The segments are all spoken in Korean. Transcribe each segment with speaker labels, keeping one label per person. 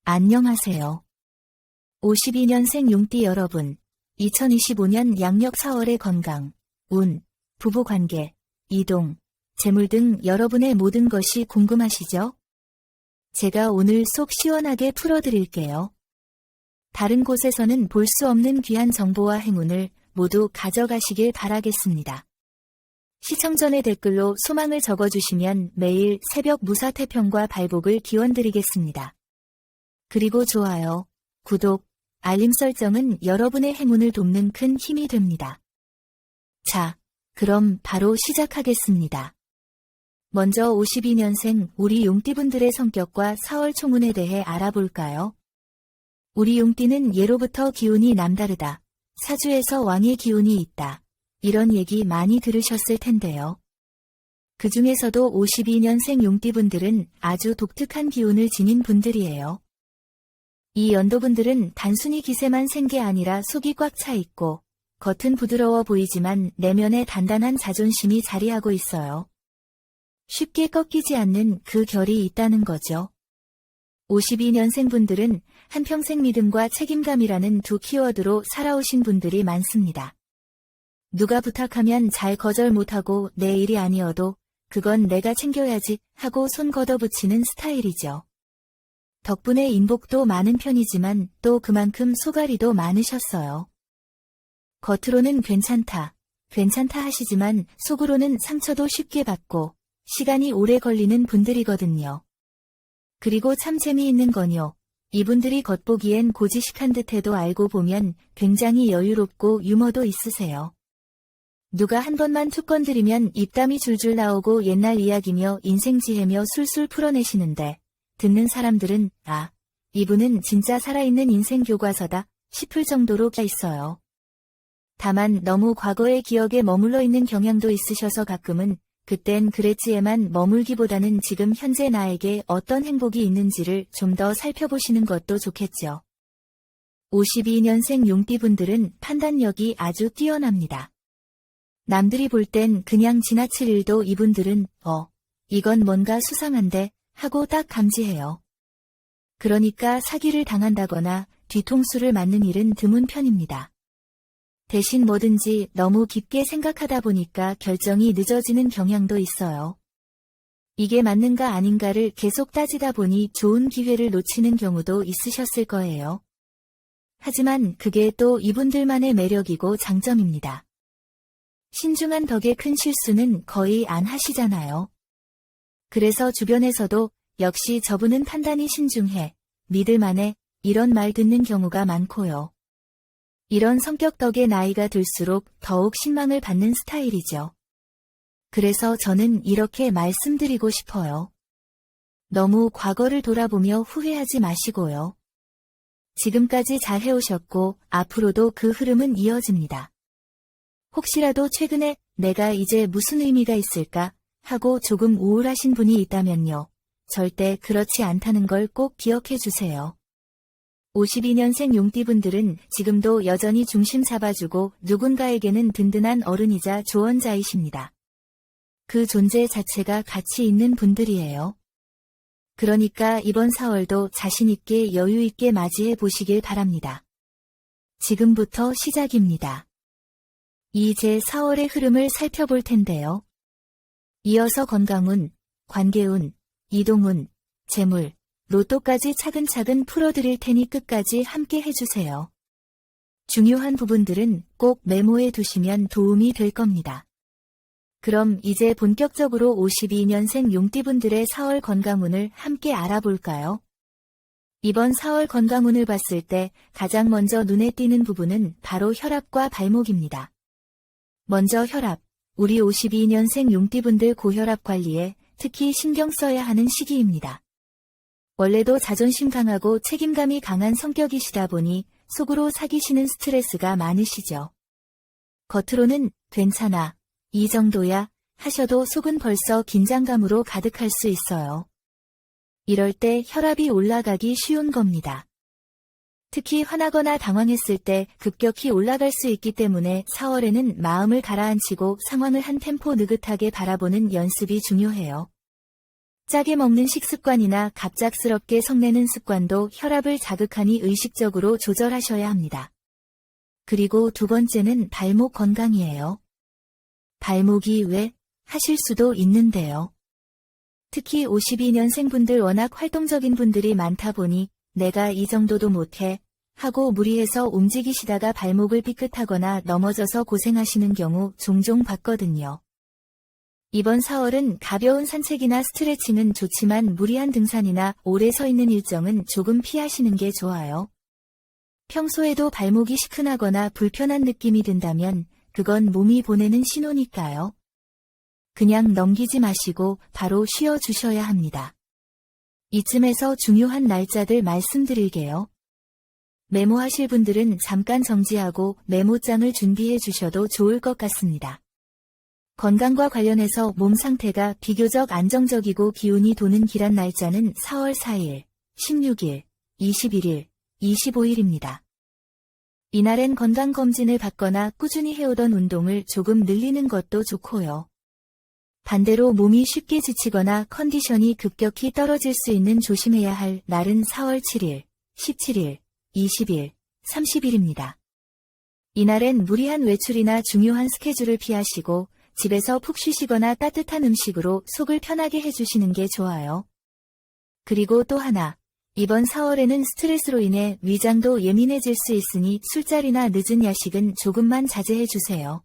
Speaker 1: 안녕하세요. 52년생 용띠 여러분, 2025년 양력 4월의 건강, 운, 부부관계, 이동, 재물 등 여러분의 모든 것이 궁금하시죠? 제가 오늘 속 시원하게 풀어드릴게요. 다른 곳에서는 볼 수 없는 귀한 정보와 행운을 모두 가져가시길 바라겠습니다. 시청 전에 댓글로 소망을 적어주시면 매일 새벽 무사태평과 발복을 기원드리겠습니다. 그리고 좋아요, 구독, 알림 설정은 여러분의 행운을 돕는 큰 힘이 됩니다. 자, 그럼 바로 시작하겠습니다. 먼저 52년생 우리 용띠분들의 성격과 4월 총운에 대해 알아볼까요? 우리 용띠는 예로부터 기운이 남다르다. 사주에서 왕의 기운이 있다. 이런 얘기 많이 들으셨을 텐데요. 그 중에서도 52년생 용띠분들은 아주 독특한 기운을 지닌 분들이에요. 이 연도분들은 단순히 기세만 센 게 아니라 속이 꽉 차 있고 겉은 부드러워 보이지만 내면에 단단한 자존심이 자리하고 있어요. 쉽게 꺾이지 않는 그 결이 있다는 거죠. 52년생 분들은 한평생 믿음과 책임감이라는 두 키워드로 살아오신 분들이 많습니다. 누가 부탁하면 잘 거절 못하고 내 일이 아니어도 그건 내가 챙겨야지 하고 손 걷어붙이는 스타일이죠. 덕분에 인복도 많은 편이지만 또 그만큼 소갈이도 많으셨어요. 겉으로는 괜찮다 하시지만 속으로는 상처도 쉽게 받고 시간이 오래 걸리는 분들이거든요. 그리고 참 재미있는 건요. 이분들이 겉보기엔 고지식한 듯해도 알고 보면 굉장히 여유롭고 유머도 있으세요. 누가 한 번만 툭 건드리면 입담이 줄줄 나오고 옛날 이야기며 인생지혜며 술술 풀어내시는데 듣는 사람들은 아, 이분은 진짜 살아있는 인생 교과서다 싶을 정도로 있어요. 다만 너무 과거의 기억에 머물러 있는 경향도 있으셔서 가끔은 그땐 그랬지에만 머물기보다는 지금 현재 나에게 어떤 행복이 있는지를 좀 더 살펴보시는 것도 좋겠죠. 52년생 용띠분들은 판단력이 아주 뛰어납니다. 남들이 볼 땐 그냥 지나칠 일도 이분들은 이건 뭔가 수상한데 하고 딱 감지해요. 그러니까 사기를 당한다거나 뒤통수를 맞는 일은 드문 편입니다. 대신 뭐든지 너무 깊게 생각하다 보니까 결정이 늦어지는 경향도 있어요. 이게 맞는가 아닌가를 계속 따지다 보니 좋은 기회를 놓치는 경우도 있으셨을 거예요. 하지만 그게 또 이분들만의 매력이고 장점입니다. 신중한 덕에 큰 실수는 거의 안 하시잖아요. 그래서 주변에서도 역시 저분은 판단이 신중해, 믿을만해, 이런 말 듣는 경우가 많고요. 이런 성격 덕에 나이가 들수록 더욱 신망을 받는 스타일이죠. 그래서 저는 이렇게 말씀드리고 싶어요. 너무 과거를 돌아보며 후회하지 마시고요. 지금까지 잘 해오셨고 앞으로도 그 흐름은 이어집니다. 혹시라도 최근에 내가 이제 무슨 의미가 있을까 하고 조금 우울하신 분이 있다면요. 절대 그렇지 않다는 걸 꼭 기억해 주세요. 52년생 용띠분들은 지금도 여전히 중심 잡아주고 누군가에게는 든든한 어른이자 조언자이십니다. 그 존재 자체가 가치 있는 분들이에요. 그러니까 이번 4월도 자신있게 여유있게 맞이해 보시길 바랍니다. 지금부터 시작입니다. 이제 4월의 흐름을 살펴볼 텐데요. 이어서 건강운, 관계운, 이동운, 재물, 로또까지 차근차근 풀어드릴 테니 끝까지 함께 해주세요. 중요한 부분들은 꼭 메모해 두시면 도움이 될 겁니다. 그럼 이제 본격적으로 52년생 용띠분들의 4월 건강운을 함께 알아볼까요? 이번 4월 건강운을 봤을 때 가장 먼저 눈에 띄는 부분은 바로 혈압과 발목입니다. 먼저 혈압, 우리 52년생 용띠분들 고혈압 관리에 특히 신경 써야 하는 시기입니다. 원래도 자존심 강하고 책임감이 강한 성격이시다 보니 속으로 사기시는 스트레스가 많으시죠. 겉으로는 괜찮아, 이 정도야 하셔도 속은 벌써 긴장감으로 가득할 수 있어요. 이럴 때 혈압이 올라가기 쉬운 겁니다. 특히 화나거나 당황했을 때 급격히 올라갈 수 있기 때문에 4월에는 마음을 가라앉히고 상황을 한 템포 느긋하게 바라보는 연습이 중요해요. 짜게 먹는 식습관이나 갑작스럽게 성내는 습관도 혈압을 자극하니 의식적으로 조절하셔야 합니다. 그리고 두 번째는 발목 건강이에요. 발목이 왜? 하실 수도 있는데요. 특히 52년생 분들 워낙 활동적인 분들이 많다 보니 내가 이 정도도 못해 하고 무리해서 움직이시다가 발목을 삐끗하거나 넘어져서 고생하시는 경우 종종 봤거든요. 이번 4월은 가벼운 산책이나 스트레칭은 좋지만 무리한 등산이나 오래 서 있는 일정은 조금 피하시는 게 좋아요. 평소에도 발목이 시큰하거나 불편한 느낌이 든다면 그건 몸이 보내는 신호니까요. 그냥 넘기지 마시고 바로 쉬어주셔야 합니다. 이쯤에서 중요한 날짜들 말씀드릴게요. 메모하실 분들은 잠깐 정지하고 메모장을 준비해 주셔도 좋을 것 같습니다. 건강과 관련해서 몸 상태가 비교적 안정적이고 기운이 도는 길한 날짜는 4월 4일, 16일, 21일, 25일입니다. 이날엔 건강검진을 받거나 꾸준히 해오던 운동을 조금 늘리는 것도 좋고요. 반대로 몸이 쉽게 지치거나 컨디션이 급격히 떨어질 수 있는 조심해야 할 날은 4월 7일, 17일, 20일, 30일입니다. 이날엔 무리한 외출이나 중요한 스케줄을 피하시고 집에서 푹 쉬시거나 따뜻한 음식으로 속을 편하게 해주시는 게 좋아요. 그리고 또 하나, 이번 4월에는 스트레스로 인해 위장도 예민해질 수 있으니 술자리나 늦은 야식은 조금만 자제해 주세요.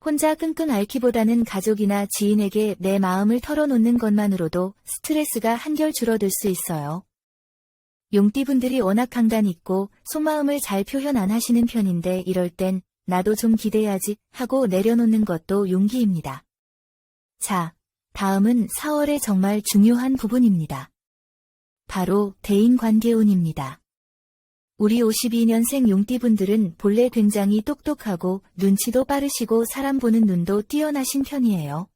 Speaker 1: 혼자 끙끙 앓기보다는 가족이나 지인에게 내 마음을 털어놓는 것만으로도 스트레스가 한결 줄어들 수 있어요. 용띠분들이 워낙 강단 있고 속마음을 잘 표현 안 하시는 편인데 이럴 땐 나도 좀 기대야지 하고 내려놓는 것도 용기입니다. 자, 다음은 4월의 정말 중요한 부분입니다. 바로 대인관계운입니다. 우리 52년생 용띠분들은 본래 굉장히 똑똑하고 눈치도 빠르시고 사람 보는 눈도 뛰어나신 편이에요.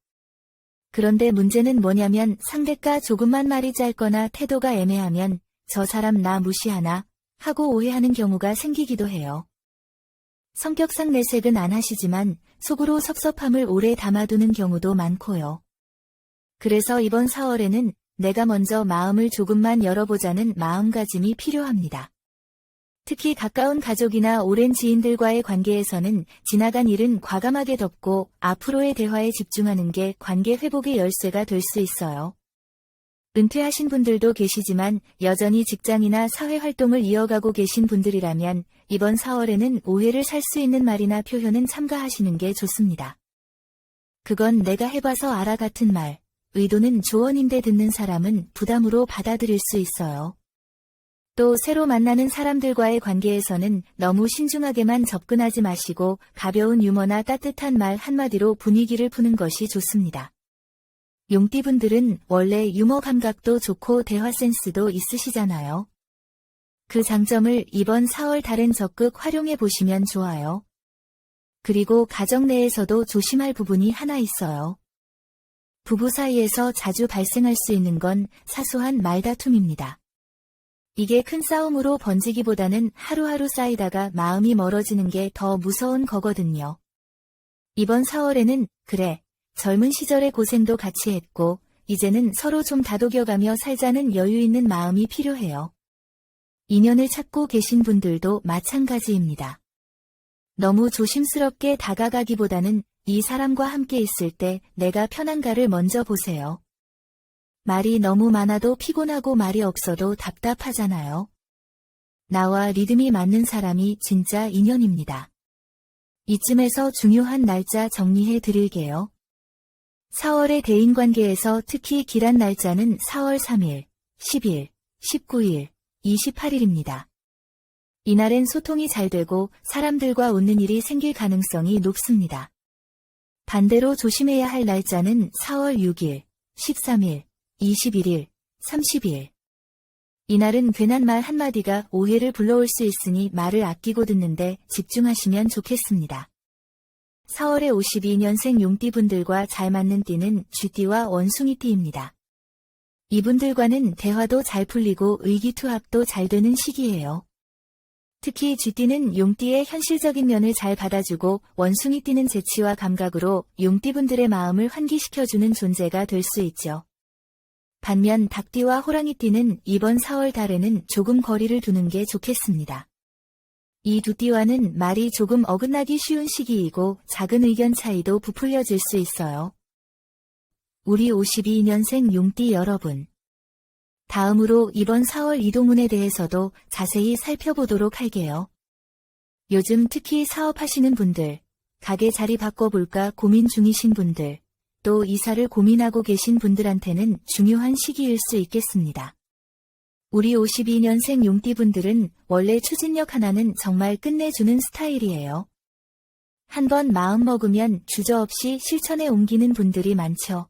Speaker 1: 그런데 문제는 뭐냐면 상대가 조금만 말이 짧거나 태도가 애매하면 저 사람 나 무시하나 하고 오해하는 경우가 생기기도 해요. 성격상 내색은 안 하시지만 속으로 섭섭함을 오래 담아두는 경우도 많고요. 그래서 이번 4월에는 내가 먼저 마음을 조금만 열어보자는 마음가짐이 필요합니다. 특히 가까운 가족이나 오랜 지인들과의 관계에서는 지나간 일은 과감하게 덮고 앞으로의 대화에 집중하는 게 관계 회복의 열쇠가 될 수 있어요. 은퇴하신 분들도 계시지만 여전히 직장이나 사회활동을 이어가고 계신 분들이라면 이번 4월에는 오해를 살 수 있는 말이나 표현은 삼가하시는 게 좋습니다. 그건 내가 해봐서 알아 같은 말, 의도는 조언인데 듣는 사람은 부담으로 받아들일 수 있어요. 또 새로 만나는 사람들과의 관계에서는 너무 신중하게만 접근하지 마시고 가벼운 유머나 따뜻한 말 한마디로 분위기를 푸는 것이 좋습니다. 용띠분들은 원래 유머 감각도 좋고 대화 센스도 있으시잖아요. 그 장점을 이번 4월 달엔 적극 활용해 보시면 좋아요. 그리고 가정 내에서도 조심할 부분이 하나 있어요. 부부 사이에서 자주 발생할 수 있는 건 사소한 말다툼입니다. 이게 큰 싸움으로 번지기보다는 하루하루 쌓이다가 마음이 멀어지는 게 더 무서운 거거든요. 이번 4월에는 그래, 젊은 시절의 고생도 같이 했고 이제는 서로 좀 다독여가며 살자는 여유 있는 마음이 필요해요. 인연을 찾고 계신 분들도 마찬가지입니다. 너무 조심스럽게 다가가기보다는 이 사람과 함께 있을 때 내가 편한가를 먼저 보세요. 말이 너무 많아도 피곤하고 말이 없어도 답답하잖아요. 나와 리듬이 맞는 사람이 진짜 인연입니다. 이쯤에서 중요한 날짜 정리해 드릴게요. 4월의 대인관계에서 특히 길한 날짜는 4월 3일, 10일, 19일, 28일입니다. 이날엔 소통이 잘 되고 사람들과 웃는 일이 생길 가능성이 높습니다. 반대로 조심해야 할 날짜는 4월 6일, 13일, 21일, 30일. 이날은 괜한 말 한마디가 오해를 불러올 수 있으니 말을 아끼고 듣는데 집중하시면 좋겠습니다. 4월에 52년생 용띠분들과 잘 맞는 띠는 쥐띠와 원숭이띠입니다. 이분들과는 대화도 잘 풀리고 의기투합도 잘 되는 시기예요. 특히 쥐띠는 용띠의 현실적인 면을 잘 받아주고 원숭이띠는 재치와 감각으로 용띠분들의 마음을 환기시켜주는 존재가 될 수 있죠. 반면 닭띠와 호랑이띠는 이번 4월 달에는 조금 거리를 두는 게 좋겠습니다. 이 두 띠와는 말이 조금 어긋나기 쉬운 시기이고 작은 의견 차이도 부풀려질 수 있어요. 우리 52년생 용띠 여러분. 다음으로 이번 4월 이동운에 대해서도 자세히 살펴보도록 할게요. 요즘 특히 사업하시는 분들, 가게 자리 바꿔볼까 고민 중이신 분들, 또 이사를 고민하고 계신 분들한테는 중요한 시기일 수 있겠습니다. 우리 52년생 용띠분들은 원래 추진력 하나는 정말 끝내주는 스타일이에요. 한번 마음먹으면 주저없이 실천에 옮기는 분들이 많죠.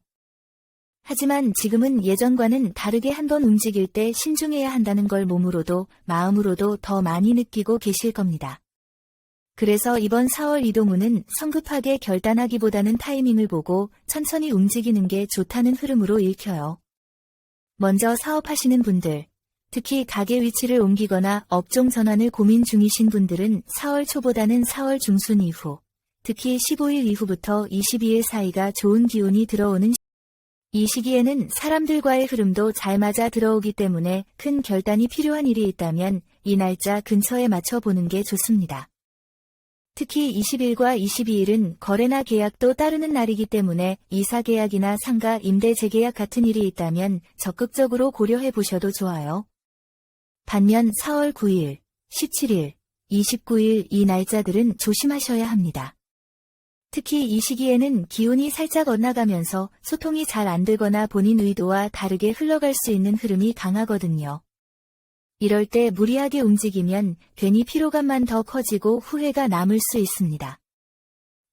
Speaker 1: 하지만 지금은 예전과는 다르게 한번 움직일 때 신중해야 한다는 걸 몸으로도 마음으로도 더 많이 느끼고 계실 겁니다. 그래서 이번 4월 이동운은 성급하게 결단하기보다는 타이밍을 보고 천천히 움직이는 게 좋다는 흐름으로 읽혀요. 먼저 사업하시는 분들, 특히 가게 위치를 옮기거나 업종 전환을 고민 중이신 분들은 4월 초보다는 4월 중순 이후, 특히 15일 이후부터 22일 사이가 좋은 기운이 들어오는 이 시기에는 사람들과의 흐름도 잘 맞아 들어오기 때문에 큰 결단이 필요한 일이 있다면 이 날짜 근처에 맞춰보는 게 좋습니다. 특히 20일과 22일은 거래나 계약도 따르는 날이기 때문에 이사 계약이나 상가 임대 재계약 같은 일이 있다면 적극적으로 고려해 보셔도 좋아요. 반면 4월 9일, 17일, 29일 이 날짜들은 조심하셔야 합니다. 특히 이 시기에는 기운이 살짝 엇나가면서 소통이 잘 안 되거나 본인 의도와 다르게 흘러갈 수 있는 흐름이 강하거든요. 이럴 때 무리하게 움직이면 괜히 피로감만 더 커지고 후회가 남을 수 있습니다.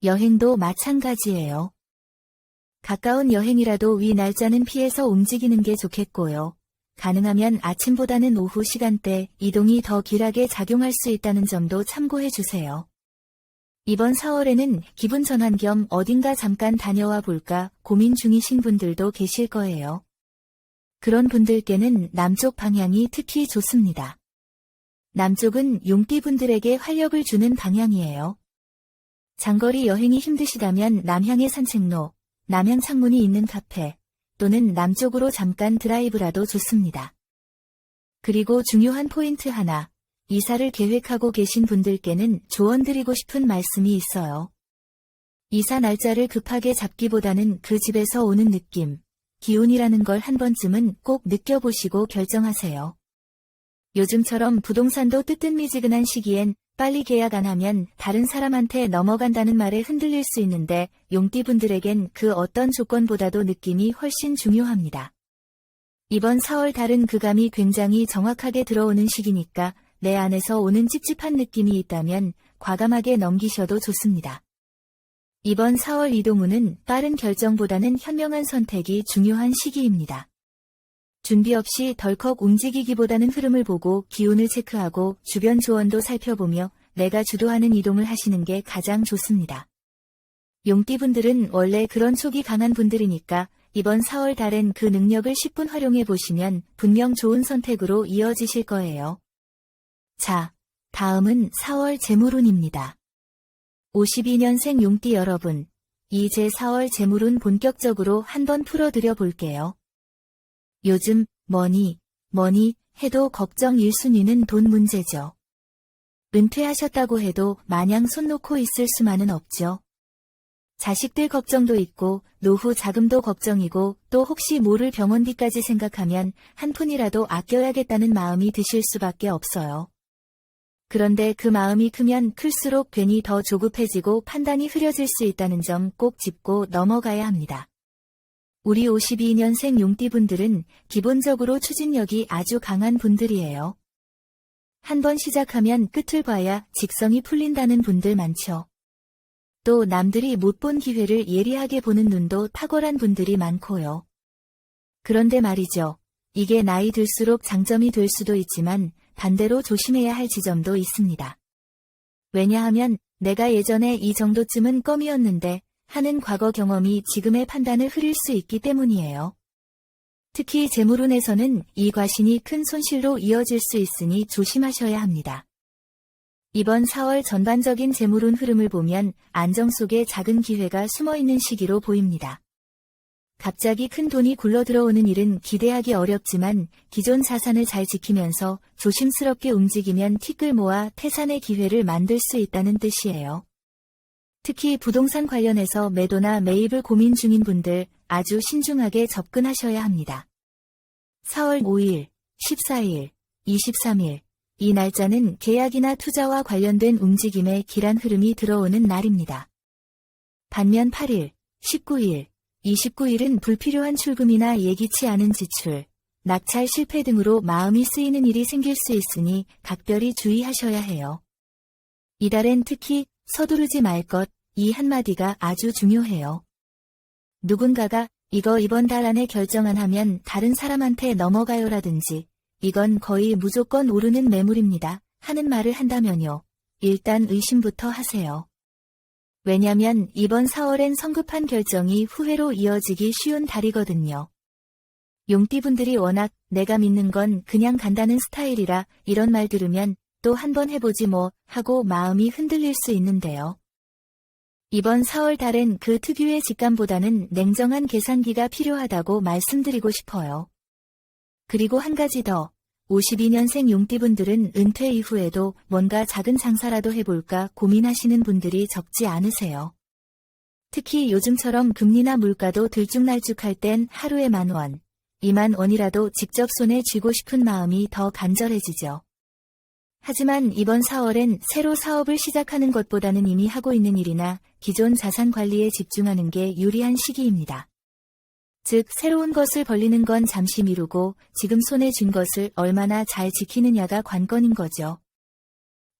Speaker 1: 여행도 마찬가지예요. 가까운 여행이라도 위 날짜는 피해서 움직이는 게 좋겠고요. 가능하면 아침보다는 오후 시간대 이동이 더 길하게 작용할 수 있다는 점도 참고해 주세요. 이번 4월에는 기분 전환 겸 어딘가 잠깐 다녀와 볼까 고민 중이신 분들도 계실 거예요. 그런 분들께는 남쪽 방향이 특히 좋습니다. 남쪽은 용띠분들에게 활력을 주는 방향이에요. 장거리 여행이 힘드시다면 남향의 산책로, 남향 창문이 있는 카페, 또는 남쪽으로 잠깐 드라이브라도 좋습니다. 그리고 중요한 포인트 하나, 이사를 계획하고 계신 분들께는 조언 드리고 싶은 말씀이 있어요. 이사 날짜를 급하게 잡기보다는 그 집에서 오는 느낌, 기운이라는 걸 한 번쯤은 꼭 느껴보시고 결정하세요. 요즘처럼 부동산도 뜨뜻미지근한 시기엔 빨리 계약 안 하면 다른 사람한테 넘어간다는 말에 흔들릴 수 있는데 용띠분들에겐 그 어떤 조건보다도 느낌이 훨씬 중요합니다. 이번 4월 달은 그 감이 굉장히 정확하게 들어오는 시기니까 내 안에서 오는 찝찝한 느낌이 있다면 과감하게 넘기셔도 좋습니다. 이번 4월 이동운은 빠른 결정보다는 현명한 선택이 중요한 시기입니다. 준비 없이 덜컥 움직이기보다는 흐름을 보고 기운을 체크하고 주변 조언도 살펴보며 내가 주도하는 이동을 하시는 게 가장 좋습니다. 용띠분들은 원래 그런 촉이 강한 분들이니까 이번 4월 달엔 그 능력을 10분 활용해 보시면 분명 좋은 선택으로 이어지실 거예요. 자, 다음은 4월 재물운입니다. 52년생 용띠 여러분, 이제 4월 재물운 본격적으로 한번 풀어드려 볼게요. 요즘 뭐니 해도 걱정 1순위는 돈 문제죠. 은퇴하셨다고 해도 마냥 손 놓고 있을 수만은 없죠. 자식들 걱정도 있고 노후 자금도 걱정이고 또 혹시 모를 병원비까지 생각하면 한 푼이라도 아껴야겠다는 마음이 드실 수밖에 없어요. 그런데 그 마음이 크면 클수록 괜히 더 조급해지고 판단이 흐려질 수 있다는 점 꼭 짚고 넘어가야 합니다. 우리 52년생 용띠분들은 기본적으로 추진력이 아주 강한 분들이에요. 한번 시작하면 끝을 봐야 직성이 풀린다는 분들 많죠. 또 남들이 못 본 기회를 예리하게 보는 눈도 탁월한 분들이 많고요. 그런데 말이죠. 이게 나이 들수록 장점이 될 수도 있지만 반대로 조심해야 할 지점도 있습니다. 왜냐하면 내가 예전에 이 정도쯤은 껌이었는데 하는 과거 경험이 지금의 판단을 흐릴 수 있기 때문이에요. 특히 재물운에서는 이 과신이 큰 손실로 이어질 수 있으니 조심하셔야 합니다. 이번 4월 전반적인 재물운 흐름을 보면 안정 속에 작은 기회가 숨어있는 시기로 보입니다. 갑자기 큰 돈이 굴러 들어오는 일은 기대하기 어렵지만 기존 자산을 잘 지키면서 조심스럽게 움직이면 티끌 모아 태산의 기회를 만들 수 있다는 뜻이에요. 특히 부동산 관련해서 매도나 매입을 고민 중인 분들 아주 신중하게 접근하셔야 합니다. 4월 5일, 14일, 23일 이 날짜는 계약이나 투자와 관련된 움직임의 길한 흐름이 들어오는 날입니다. 반면 8일, 19일, 29일은 불필요한 출금이나 예기치 않은 지출, 낙찰 실패 등으로 마음이 쓰이는 일이 생길 수 있으니 각별히 주의하셔야 해요. 이달엔 특히 서두르지 말 것, 이 한마디가 아주 중요해요. 누군가가 이거 이번 달 안에 결정 안 하면 다른 사람한테 넘어가요라든지 이건 거의 무조건 오르는 매물입니다 하는 말을 한다면요. 일단 의심부터 하세요. 왜냐면 이번 4월엔 성급한 결정이 후회로 이어지기 쉬운 달이거든요. 용띠분들이 워낙 내가 믿는 건 그냥 간다는 스타일이라 이런 말 들으면 또 한번 해보지 뭐 하고 마음이 흔들릴 수 있는데요. 이번 4월 달엔 그 특유의 직감보다는 냉정한 계산기가 필요하다고 말씀드리고 싶어요. 그리고 한 가지 더, 52년생 용띠분들은 은퇴 이후에도 뭔가 작은 장사라도 해볼까 고민하시는 분들이 적지 않으세요. 특히 요즘처럼 금리나 물가도 들쭉날쭉할 땐 하루에 10,000원, 20,000원이라도 직접 손에 쥐고 싶은 마음이 더 간절해지죠. 하지만 이번 4월엔 새로 사업을 시작하는 것보다는 이미 하고 있는 일이나 기존 자산 관리에 집중하는 게 유리한 시기입니다. 즉, 새로운 것을 벌리는 건 잠시 미루고 지금 손에 쥔 것을 얼마나 잘 지키느냐가 관건인 거죠.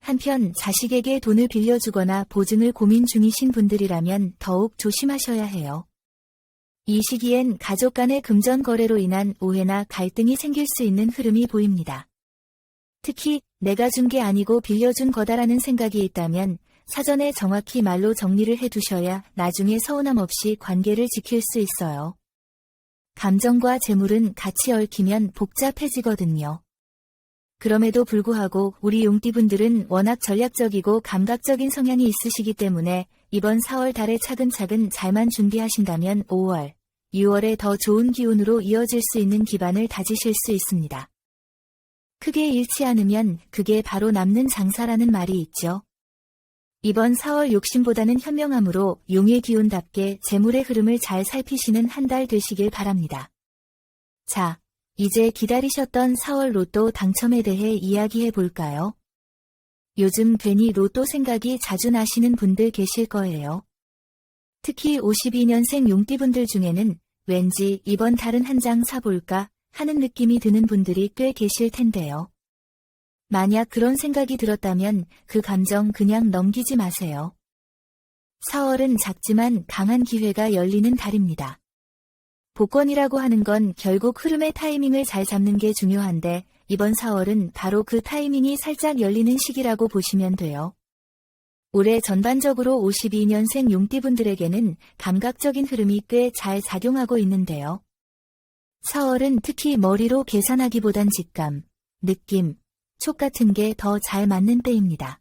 Speaker 1: 한편 자식에게 돈을 빌려주거나 보증을 고민 중이신 분들이라면 더욱 조심하셔야 해요. 이 시기엔 가족 간의 금전 거래로 인한 오해나 갈등이 생길 수 있는 흐름이 보입니다. 특히 내가 준 게 아니고 빌려준 거다라는 생각이 있다면 사전에 정확히 말로 정리를 해두셔야 나중에 서운함 없이 관계를 지킬 수 있어요. 감정과 재물은 같이 얽히면 복잡해지거든요. 그럼에도 불구하고 우리 용띠분들은 워낙 전략적이고 감각적인 성향이 있으시기 때문에 이번 4월 달에 차근차근 잘만 준비하신다면 5월, 6월에 더 좋은 기운으로 이어질 수 있는 기반을 다지실 수 있습니다. 크게 잃지 않으면 그게 바로 남는 장사라는 말이 있죠. 이번 4월 욕심보다는 현명함으로 용의 기운답게 재물의 흐름을 잘 살피시는 한 달 되시길 바랍니다. 자, 이제 기다리셨던 4월 로또 당첨에 대해 이야기해 볼까요? 요즘 괜히 로또 생각이 자주 나시는 분들 계실 거예요. 특히 52년생 용띠분들 중에는 왠지 이번 달은 한 장 사볼까 하는 느낌이 드는 분들이 꽤 계실 텐데요. 만약 그런 생각이 들었다면 그 감정 그냥 넘기지 마세요. 4월은 작지만 강한 기회가 열리는 달입니다. 복권이라고 하는 건 결국 흐름의 타이밍을 잘 잡는 게 중요한데 이번 4월은 바로 그 타이밍이 살짝 열리는 시기라고 보시면 돼요. 올해 전반적으로 52년생 용띠분들에게는 감각적인 흐름이 꽤 잘 작용하고 있는데요. 4월은 특히 머리로 계산하기보단 직감, 느낌, 촉 같은 게 더 잘 맞는 때입니다.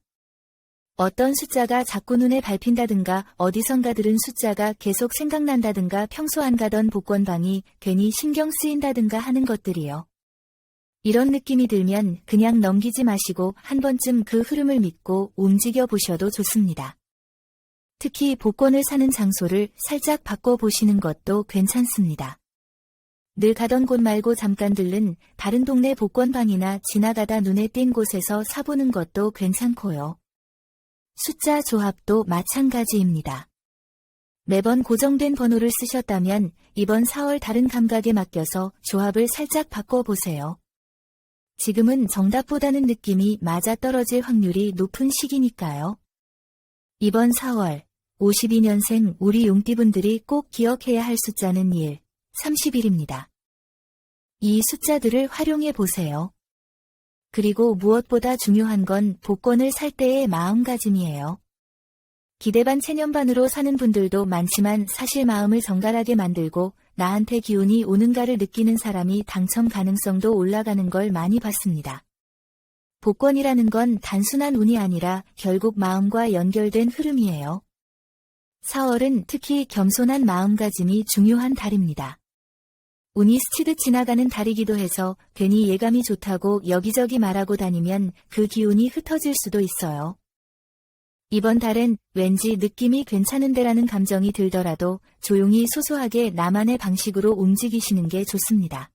Speaker 1: 어떤 숫자가 자꾸 눈에 밟힌다든가 어디선가 들은 숫자가 계속 생각난다든가 평소 안 가던 복권방이 괜히 신경 쓰인다든가 하는 것들이요. 이런 느낌이 들면 그냥 넘기지 마시고 한 번쯤 그 흐름을 믿고 움직여 보셔도 좋습니다. 특히 복권을 사는 장소를 살짝 바꿔보시는 것도 괜찮습니다. 늘 가던 곳 말고 잠깐 들른 다른 동네 복권방이나 지나가다 눈에 띈 곳에서 사보는 것도 괜찮고요. 숫자 조합도 마찬가지입니다. 매번 고정된 번호를 쓰셨다면 이번 4월 다른 감각에 맡겨서 조합을 살짝 바꿔보세요. 지금은 정답보다는 느낌이 맞아떨어질 확률이 높은 시기니까요. 이번 4월 52년생 우리 용띠분들이 꼭 기억해야 할 숫자는 1, 30일입니다. 이 숫자들을 활용해 보세요. 그리고 무엇보다 중요한 건 복권을 살 때의 마음가짐이에요. 기대반 체념반으로 사는 분들도 많지만 사실 마음을 정갈하게 만들고 나한테 기운이 오는가를 느끼는 사람이 당첨 가능성도 올라가는 걸 많이 봤습니다. 복권이라는 건 단순한 운이 아니라 결국 마음과 연결된 흐름이에요. 4월은 특히 겸손한 마음가짐이 중요한 달입니다. 운이 스치듯 지나가는 달이기도 해서 괜히 예감이 좋다고 여기저기 말하고 다니면 그 기운이 흩어질 수도 있어요. 이번 달엔 왠지 느낌이 괜찮은데라는 감정이 들더라도 조용히 소소하게 나만의 방식으로 움직이시는 게 좋습니다.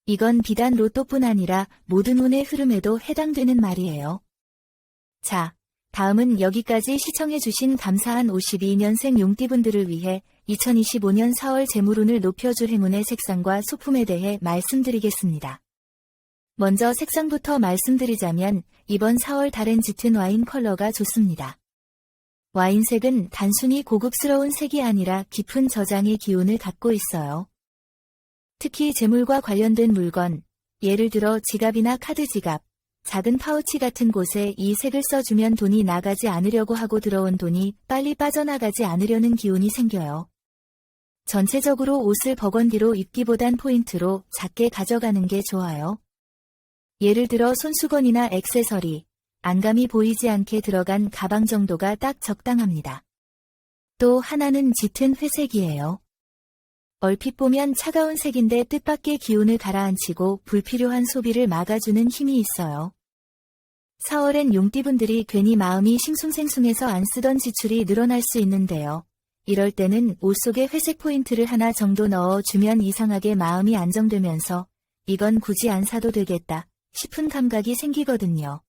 Speaker 1: 이건 비단 로또뿐 아니라 모든 운의 흐름에도 해당되는 말이에요. 자, 다음은 여기까지 시청해주신 감사한 52년생 용띠분들을 위해 2025년 4월 재물운을 높여줄 행운의 색상과 소품에 대해 말씀드리겠습니다. 먼저 색상부터 말씀드리자면 이번 4월 달엔 짙은 와인 컬러가 좋습니다. 와인색은 단순히 고급스러운 색이 아니라 깊은 저장의 기운을 갖고 있어요. 특히 재물과 관련된 물건, 예를 들어 지갑이나 카드 지갑, 작은 파우치 같은 곳에 이 색을 써주면 돈이 나가지 않으려고 하고 들어온 돈이 빨리 빠져나가지 않으려는 기운이 생겨요. 전체적으로 옷을 버건디로 입기보단 포인트로 작게 가져가는 게 좋아요. 예를 들어 손수건이나 액세서리, 안감이 보이지 않게 들어간 가방 정도가 딱 적당합니다. 또 하나는 짙은 회색이에요. 얼핏 보면 차가운 색인데 뜻밖의 기운을 가라앉히고 불필요한 소비를 막아주는 힘이 있어요. 4월엔 용띠분들이 괜히 마음이 싱숭생숭해서 안 쓰던 지출이 늘어날 수 있는데요. 이럴 때는 옷 속에 회색 포인트를 하나 정도 넣어주면 이상하게 마음이 안정되면서 이건 굳이 안 사도 되겠다 싶은 감각이 생기거든요.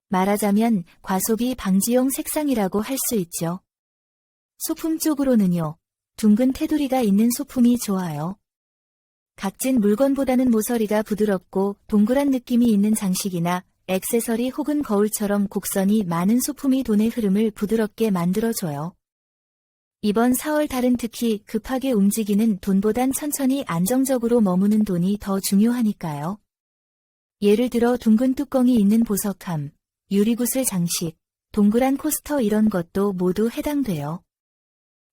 Speaker 1: 말하자면 과소비 방지용 색상이라고 할 수 있죠. 소품 쪽으로는요. 둥근 테두리가 있는 소품이 좋아요. 각진 물건보다는 모서리가 부드럽고 동그란 느낌이 있는 장식이나 액세서리 혹은 거울처럼 곡선이 많은 소품이 돈의 흐름을 부드럽게 만들어줘요. 이번 4월 달은 특히 급하게 움직이는 돈보단 천천히 안정적으로 머무는 돈이 더 중요하니까요. 예를 들어 둥근 뚜껑이 있는 보석함, 유리구슬 장식, 동그란 코스터 이런 것도 모두 해당돼요.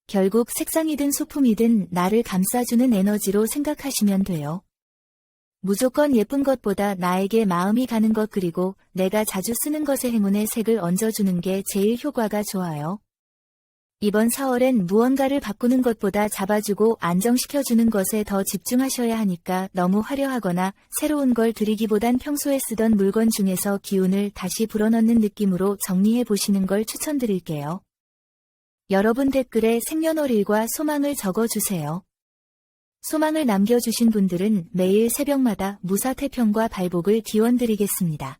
Speaker 1: 결국 색상이든 소품이든 나를 감싸주는 에너지로 생각하시면 돼요. 무조건 예쁜 것보다 나에게 마음이 가는 것 그리고 내가 자주 쓰는 것에 행운의 색을 얹어주는 게 제일 효과가 좋아요. 이번 4월엔 무언가를 바꾸는 것보다 잡아주고 안정시켜주는 것에 더 집중하셔야 하니까 너무 화려하거나 새로운 걸 드리기보단 평소에 쓰던 물건 중에서 기운을 다시 불어넣는 느낌으로 정리해 보시는 걸 추천드릴게요. 여러분 댓글에 생년월일과 소망을 적어주세요. 소망을 남겨주신 분들은 매일 새벽마다 무사태평과 발복을 기원드리겠습니다.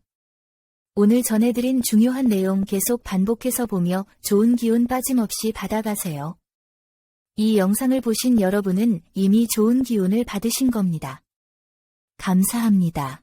Speaker 1: 오늘 전해드린 중요한 내용 계속 반복해서 보며 좋은 기운 빠짐없이 받아가세요. 이 영상을 보신 여러분은 이미 좋은 기운을 받으신 겁니다. 감사합니다.